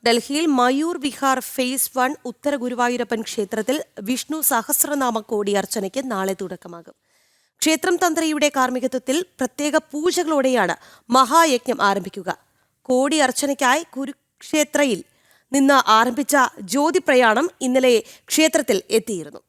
ഡൽഹിയിൽ മയൂർ വിഹാർ ഫേസ് 1 ഉത്തര ഗുരുവായൂരപ്പൻ ക്ഷേത്രത്തിൽ വിഷ്ണു സഹസ്രനാമ കോടിയർച്ചനയ്ക്ക് നാളെ തുടക്കമാകും. ക്ഷേത്രം തന്ത്രിയുടെ കാർമ്മികത്വത്തിൽ പ്രത്യേക പൂജകളോടെയാണ് മഹായജ്ഞം ആരംഭിക്കുക. കോടിയർച്ചനയ്ക്കായി കുരുക്ഷേത്രയിൽ നിന്ന് ആരംഭിച്ച ജ്യോതിപ്രയാണം ഇന്നലെ ക്ഷേത്രത്തിൽ എത്തിയിരുന്നു.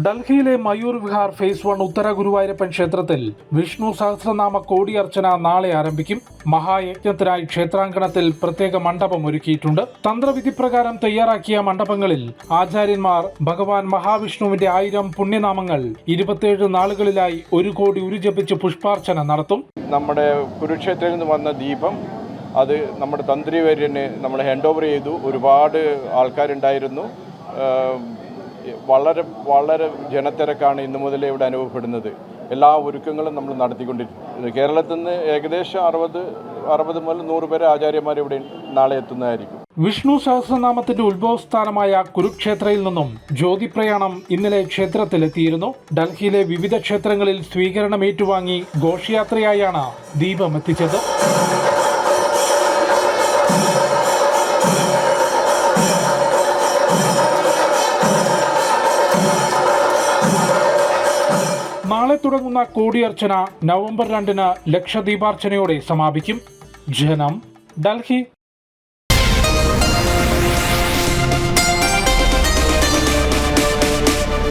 ഡൽഹിയിലെ മയൂർ വിഹാർ ഫേസ് 1 ഉത്തര ഗുരുവായൂരപ്പൻ ക്ഷേത്രത്തിൽ വിഷ്ണു സഹസ്രനാമ കോടിയർച്ചന നാളെ ആരംഭിക്കും. മഹായജ്ഞത്തിനായി ക്ഷേത്രാങ്കണത്തിൽ പ്രത്യേക മണ്ഡപം ഒരുക്കിയിട്ടുണ്ട്. തന്ത്രവിധി പ്രകാരം തയ്യാറാക്കിയ മണ്ഡപങ്ങളിൽ ആചാര്യന്മാർ ഭഗവാൻ മഹാവിഷ്ണുവിന്റെ 1000 പുണ്യനാമങ്ങൾ 27 നാളുകളിലായി 1 കോടി ഉരുജപിച്ച് പുഷ്പാർച്ചന നടത്തും. നമ്മുടെ കുരുക്ഷേത്രത്തിൽ നിന്ന് വന്ന ദീപം അത് നമ്മുടെ തന്ത്രിവര്യന് നമ്മൾ ഹാൻഡ് ഓവർ ചെയ്തു. ഒരുപാട് ആൾക്കാരുണ്ടായിരുന്നു. വളരെ ജനത്തിരക്കാണ് ഇന്നു മുതലേ ഇവിടെ അനുഭവപ്പെടുന്നത്. എല്ലാ ഒരുക്കങ്ങളും നമ്മൾ നടത്തിക്കൊണ്ടിരിക്കുന്നത്. കേരളത്തിൽ നിന്ന് ഏകദേശം 60 മുതൽ 100 പേരെ ആചാര്യന്മാർ ഇവിടെ നാളെ എത്തുന്നതായിരിക്കും. വിഷ്ണു സഹസ്രനാമത്തിന്റെ ഉത്ഭവസ്ഥാനമായ കുരുക്ഷേത്രയിൽ നിന്നും ജ്യോതിപ്രയാണം ഇന്നലെ ക്ഷേത്രത്തിലെത്തിയിരുന്നു. ഡൽഹിയിലെ വിവിധ ക്ഷേത്രങ്ങളിൽ സ്വീകരണം ഏറ്റുവാങ്ങി ഘോഷയാത്രയായാണ് ദീപം എത്തിച്ചത്. നാളെ തുടങ്ങുന്ന കോടിയർച്ചന നവംബർ 2 ലക്ഷദീപാർച്ചനയോടെ സമാപിക്കും. ജനം, ഡൽഹി.